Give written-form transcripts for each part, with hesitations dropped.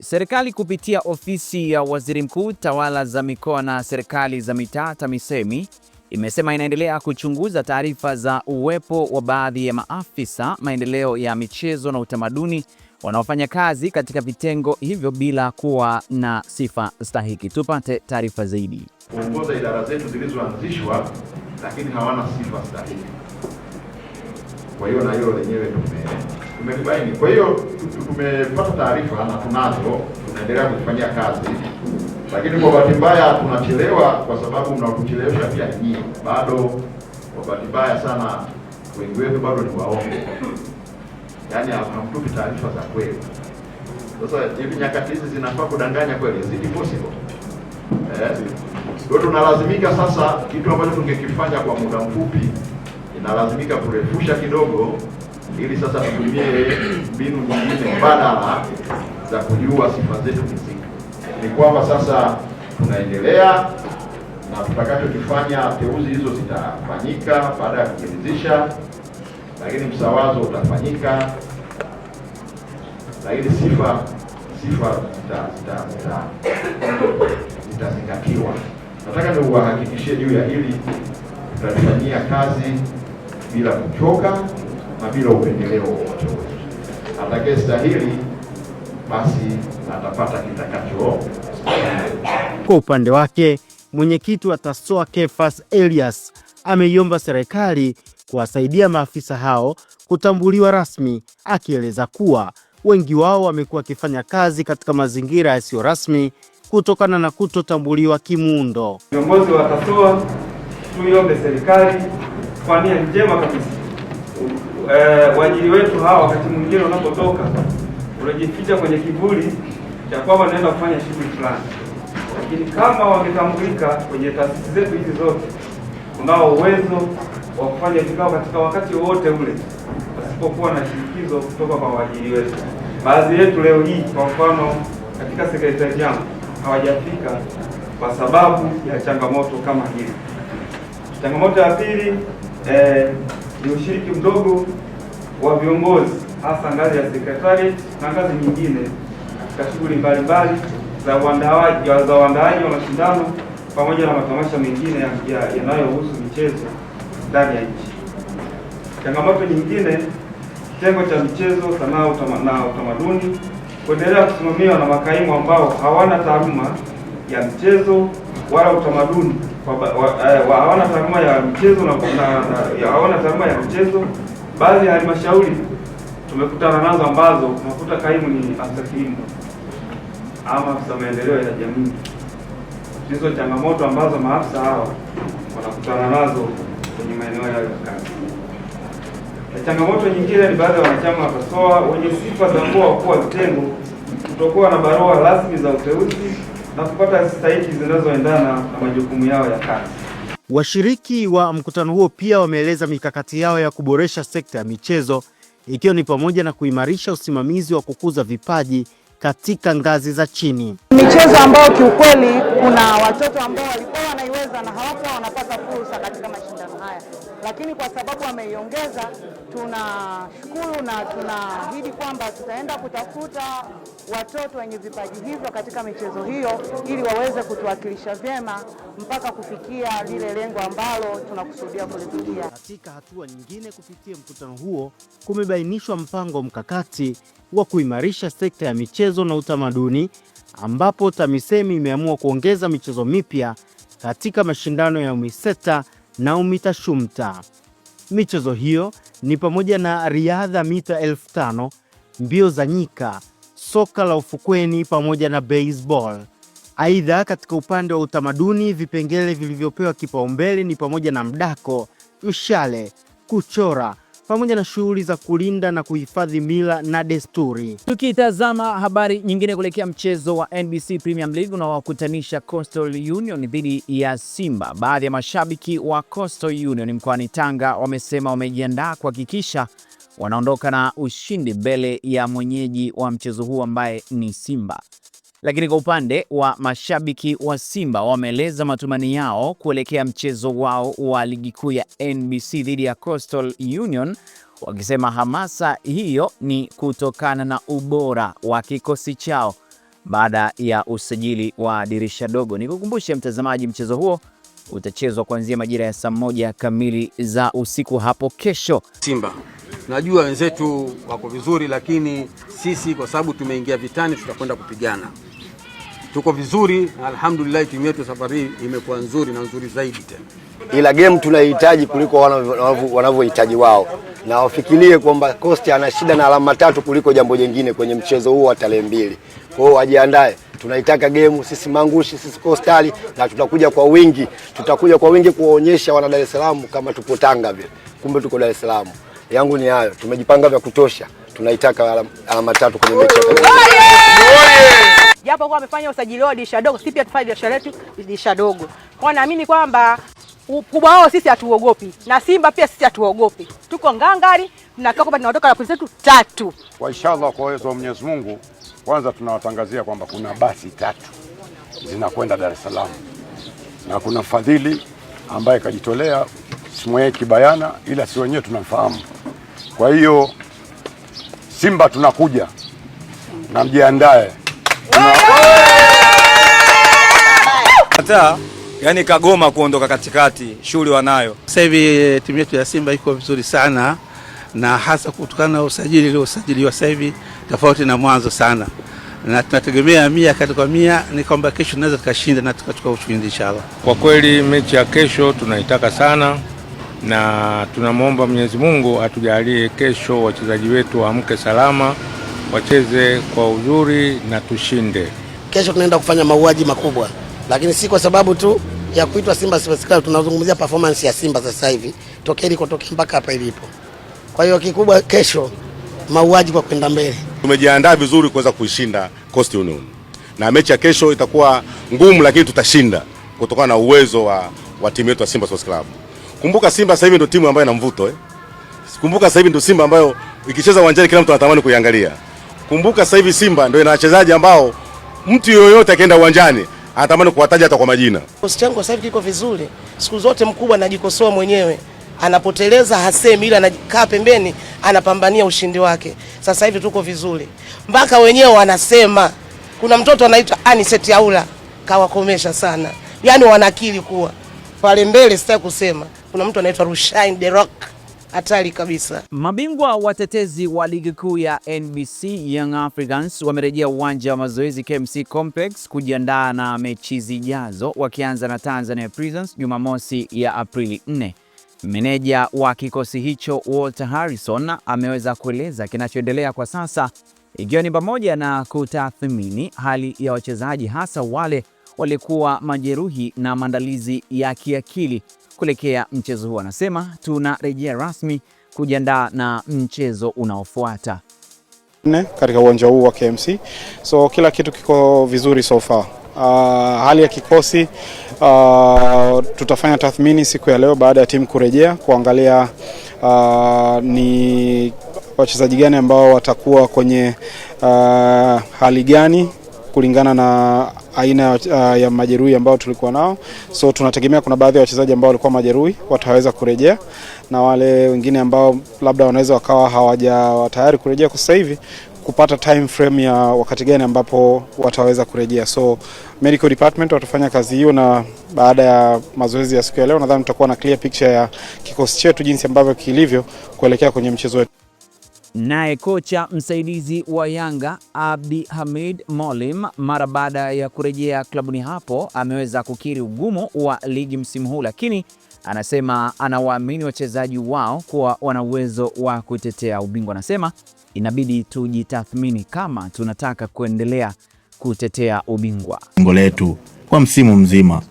Serikali kupitia ofisi ya Waziri Mkuu, Tawala za Mikoa na Serikali za Mitaa TAMISEMI imesema inaendelea kuchunguza taarifa za uwepo wa baadhi ya maafisa maendeleo ya michezo na utamaduni wanaofanya kazi katika vitengo hivyo bila kuwa na sifa stahiki. Tupate taarifa zaidi. Kuongoza idara zetu zilizoanzishwa lakini hawana sifa stahiki. Kwa hiyo na hilo lenyewe tumelibaini. Kwa hiyo tumepata taarifa na tunazo, tunaendelea kufanyia kazi. Lakini kwa bahati mbaya tunachelewa kwa sababu mnakuchelewesha pia nyinyi. Bado kwa bahati mbaya sana wengi wetu bado ni waongo. Yaani hamtupi taarifa za kweli. Sasa hivi nyakati hizi zinafaa kudanganya kweli, is it possible? Kwa tunalazimika sasa, kitu ambacho tungekifanya kwa muda mfupi inalazimika kurefusha kidogo, ili sasa tutumie mbinu nyingine mbadala za kujua sifa zetu msingi. Ni kwamba sasa tunaendelea na tutakachokifanya, teuzi hizo zitafanyika baada ya kujiridhisha, lakini msawazo utafanyika, lakini sifa zitazingatiwa. Nataka niwahakikishie juu ya hili, tutalifanyia kazi bila kuchoka na bila upendeleo wowote. Atakayestahili basi atapata kitakacho. Kwa upande wake, mwenyekiti wa TASOA Kefas Elias ameiomba serikali kuwasaidia maafisa hao kutambuliwa rasmi, akieleza kuwa wengi wao wamekuwa wakifanya kazi katika mazingira yasiyo rasmi kutokana na kutotambuliwa kimuundo. Viongozi wa TASOA tuiombe serikali kwa nia njema kabisa. Waajiri wetu hawa wakati mwingine wanapotoka unajificha kwenye kivuli cha kwamba naenda kufanya shughuli fulani, lakini kama wangetambulika kwenye taasisi zetu hizi zote, unao uwezo wa kufanya vikao katika wakati wowote ule pasipokuwa na shinikizo kutoka kwa waajiri wetu. Baadhi yetu leo hii kwa mfano katika sekretarieti yangu hawajafika kwa sababu ya changamoto kama hili. Changamoto ya pili ni ushiriki mdogo wa viongozi hasa ngazi ya sekretarieti na ngazi nyingine katika shughuli mbalimbali za uandaaji wa mashindano pamoja na matamasha mengine yanayohusu michezo ndani ya nchi. Changamoto nyingine, kitengo cha michezo, sanaa na utamaduni kuendelea kusimamiwa na makaimu ambao hawana taaluma ya michezo wala utamaduni, hawana taaluma ya michezo hawana taaluma ya michezo. Baadhi ya halmashauri tumekutana nazo ambazo unakuta kaimu ni afisa kilimo ama afisa maendeleo ya jamii. Hizo changamoto ambazo maafisa hawa wanakutana nazo kwenye maeneo yao ya kazi. Na changamoto nyingine ni baadhi ya wanachama wa TASOA wenye sifa za kuwa wakuu wa vitengo kutokuwa na barua rasmi za uteuzi na kupata stahiki zinazoendana na majukumu yao ya kazi. Washiriki wa mkutano huo pia wameeleza mikakati yao ya kuboresha sekta ya michezo, ikiwa ni pamoja na kuimarisha usimamizi wa kukuza vipaji katika ngazi za chini. Michezo ambayo kiukweli kuna watoto ambao walikuwa wanaiweza na hawakuwa wanapata fursa katika mashindano haya, lakini kwa sababu wameiongeza, tunashukuru na tunaahidi kwamba tutaenda kutafuta watoto wenye vipaji hivyo katika michezo hiyo ili waweze kutuwakilisha vyema mpaka kufikia lile lengo ambalo tunakusudia kulifikia. Katika hatua nyingine, kupitia mkutano huo kumebainishwa mpango mkakati wa kuimarisha sekta ya michezo na utamaduni, ambapo TAMISEMI imeamua kuongeza michezo mipya katika mashindano ya UMISETA na UMITASHUMTA. Michezo hiyo ni pamoja na riadha mita 5000, mbio za nyika, soka la ufukweni pamoja na baseball. Aidha, katika upande wa utamaduni, vipengele vilivyopewa kipaumbele ni pamoja na mdako, mshale, kuchora pamoja na shughuli za kulinda na kuhifadhi mila na desturi. Tukitazama habari nyingine kuelekea mchezo wa NBC Premier League unaowakutanisha Coastal Union dhidi ya Simba. Baadhi ya mashabiki wa Coastal Union mkoani Tanga wamesema wamejiandaa kuhakikisha wanaondoka na ushindi mbele ya mwenyeji wa mchezo huu ambaye ni Simba. Lakini kwa upande wa mashabiki wa Simba wameeleza matumaini yao kuelekea mchezo wao wa ligi kuu ya NBC dhidi ya Coastal Union, wakisema hamasa hiyo ni kutokana na ubora wa kikosi chao baada ya usajili wa dirisha dogo. Nikukumbushe mtazamaji, mchezo huo utachezwa kuanzia majira ya saa 1 kamili za usiku hapo kesho. Simba, najua wenzetu wako vizuri, lakini sisi kwa sababu tumeingia vitani tutakwenda kupigana. Tuko vizuri, alhamdulillah, timu yetu safari imekuwa nzuri na nzuri zaidi tena. Ila game tunahitaji kuliko wanavyohitaji wao, na wafikirie kwamba Coast ana shida na alama 3 kuliko jambo jingine kwenye mchezo huu wa tarehe 2. Kwa hiyo wajiandae, tunaitaka game sisi Mangushi, sisi Coastal, na tutakuja kwa wingi. Tutakuja kwa wingi kuwaonyesha wana Dar es Salaam kama tupo Tanga vile, kumbe tuko Dar es Salaam. Yangu ni hayo, tumejipanga vya kutosha, tunaitaka alama 3 kwenye mechi ya tarehe 2. Japo kwa amefanya usajili wa dirisha dogo, sisi pia tufanye biashara yetu dirisha dogo. Kwa naamini kwamba ukubwa wao sisi hatuogopi, na Simba pia sisi hatuogopi. Tuko ngangari, tunakaa kwamba tunatoka na pointi zetu 3. Kwa inshallah, kwa uwezo wa Mwenyezi Mungu, kwanza tunawatangazia kwamba kuna basi 3 zinakwenda Dar es Salaam, na kuna mfadhili ambaye kajitolea, simweki bayana, ila si wenyewe tunamfahamu. Kwa hiyo Simba tunakuja, na mjiandae. Hata yani kagoma kuondoka katikati, shughuli wanayo. Sasa hivi timu yetu ya Simba iko vizuri sana, na hasa kutokana na usajili uliosajiliwa sasa hivi tofauti na mwanzo sana, na tunategemea 100 ni kwamba kesho tunaweza tukashinda na tukachukua ushindi inshallah. Kwa kweli mechi ya kesho tunaitaka sana, na tunamwomba Mwenyezi Mungu atujalie kesho wachezaji wetu waamke salama, wacheze kwa uzuri na tushinde. Kesho tunaenda kufanya mauaji makubwa, lakini si kwa sababu tu ya kuitwa Simba Sports Club. Tunazungumzia performance ya Simba sasa hivi tokea ilikotoka mpaka hapa ilipo. Kwa hiyo kikubwa kesho mauaji kwa kwenda mbele. Tumejiandaa vizuri kuweza kuishinda Coast Union, na mechi ya kesho itakuwa ngumu, lakini tutashinda kutokana na uwezo wa timu yetu ya Simba Sports Club. Kumbuka Simba sasa hivi ndio timu ambayo ina mvuto Kumbuka sasa hivi ndio Simba ambayo ikicheza uwanjani kila mtu anatamani kuiangalia. Kumbuka sasa hivi Simba ndio ina wachezaji ambao mtu yoyote akienda uwanjani anatamani kuwataja hata kwa majina. Kikosi changu sasa hivi kiko vizuri. Siku zote mkubwa anajikosoa mwenyewe, anapoteleza hasemi, ila anakaa pembeni anapambania ushindi wake. Sasa hivi tuko vizuri, mpaka wenyewe wanasema. Kuna mtoto anaitwa Aniseti Aula kawakomesha sana, yani wanakili kuwa pale mbele. Sitaki kusema, kuna mtu anaitwa Rushain The Rock, hatari kabisa. Mabingwa watetezi wa ligi kuu ya NBC Young Africans wamerejea uwanja wa mazoezi KMC Complex kujiandaa na mechi zijazo, wakianza na Tanzania Prisons Jumamosi ya Aprili 4. Meneja wa kikosi hicho Walter Harrison ameweza kueleza kinachoendelea kwa sasa, ikiwa ni pamoja na kutathmini hali ya wachezaji, hasa wale walikuwa majeruhi, na maandalizi ya kiakili kuelekea mchezo huo. Anasema tunarejea rasmi kujiandaa na mchezo unaofuata katika uwanja huu wa KMC. So kila kitu kiko vizuri so far. Hali ya kikosi tutafanya tathmini siku ya leo baada ya timu kurejea, kuangalia ni wachezaji gani ambao watakuwa kwenye hali gani kulingana na aina ya majeruhi ambao tulikuwa nao. So tunategemea kuna baadhi ya wachezaji ambao walikuwa majeruhi wataweza kurejea, na wale wengine ambao labda wanaweza wakawa hawajawa tayari kurejea kwa sasa hivi, kupata time frame ya wakati gani ambapo wataweza kurejea. So medical department watafanya kazi hiyo, na baada ya mazoezi ya siku ya leo nadhani tutakuwa na clear picture ya kikosi chetu jinsi ambavyo kilivyo kuelekea kwenye mchezo wetu. Naye kocha msaidizi wa Yanga Abdi Hamid Molim, mara baada ya kurejea klabuni hapo, ameweza kukiri ugumu wa ligi msimu huu, lakini anasema anawaamini wachezaji wao kuwa wana uwezo wa kutetea ubingwa. Anasema inabidi tujitathmini kama tunataka kuendelea kutetea ubingwa. Lengo letu kwa msimu mzima.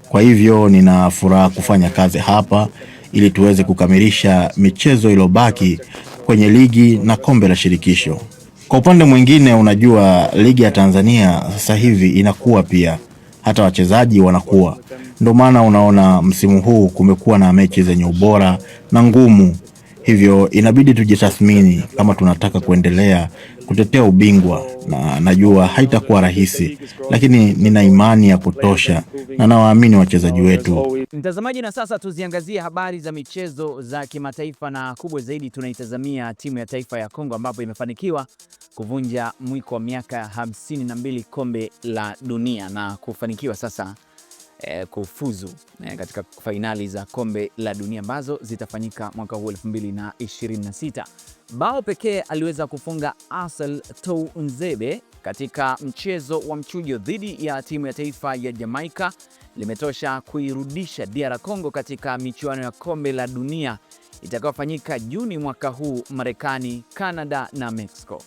Kwa hivyo nina furaha kufanya kazi hapa ili tuweze kukamilisha michezo iliyobaki kwenye ligi na kombe la shirikisho. Kwa upande mwingine, unajua ligi ya Tanzania sasa hivi inakuwa pia, hata wachezaji wanakuwa. Ndio maana unaona msimu huu kumekuwa na mechi zenye ubora na ngumu. Hivyo inabidi tujitathmini kama tunataka kuendelea kutetea ubingwa, na najua haitakuwa rahisi, lakini nina imani ya kutosha na nawaamini wachezaji wetu. Mtazamaji, na sasa tuziangazie habari za michezo za kimataifa, na kubwa zaidi tunaitazamia timu ya taifa ya Kongo ambapo imefanikiwa kuvunja mwiko wa miaka 52 kombe la dunia na kufanikiwa sasa kufuzu katika fainali za kombe la dunia ambazo zitafanyika mwaka huu 2026. Bao pekee aliweza kufunga Asel Tounzebe katika mchezo wa mchujo dhidi ya timu ya taifa ya Jamaica limetosha kuirudisha DR Congo katika michuano ya kombe la dunia itakayofanyika Juni mwaka huu Marekani, Canada na Mexico.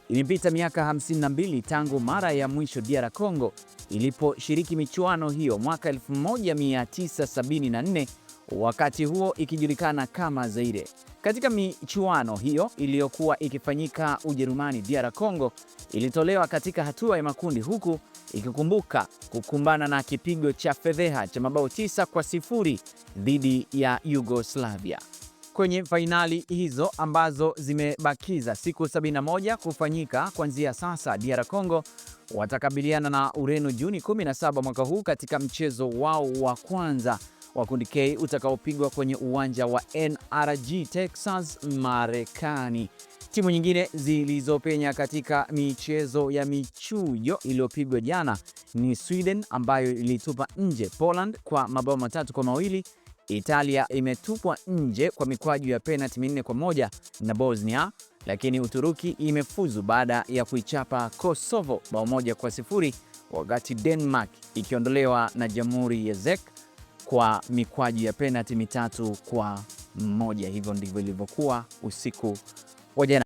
Imepita miaka 52 tangu mara ya mwisho DR Congo iliposhiriki michuano hiyo mwaka 1974, wakati huo ikijulikana kama Zaire. Katika michuano hiyo iliyokuwa ikifanyika Ujerumani, DR Congo ilitolewa katika hatua ya makundi huku ikikumbuka kukumbana na kipigo cha fedheha cha mabao 9-0 dhidi ya Yugoslavia. Kwenye fainali hizo ambazo zimebakiza siku 71 kufanyika kuanzia sasa, DR Congo watakabiliana na Ureno Juni 17 mwaka huu katika mchezo wao wa kwanza wa kundi K utakaopigwa kwenye uwanja wa NRG Texas, Marekani. Timu nyingine zilizopenya katika michezo ya michujo iliyopigwa jana ni Sweden ambayo ilitupa nje Poland kwa mabao 3-2. Italia imetupwa nje kwa mikwaju ya penalti 4-1 na Bosnia, lakini Uturuki imefuzu baada ya kuichapa Kosovo bao 1-0, wakati Denmark ikiondolewa na Jamhuri ya Czech kwa mikwaju ya penalti 3-1. Hivyo ndivyo ilivyokuwa usiku wa jana.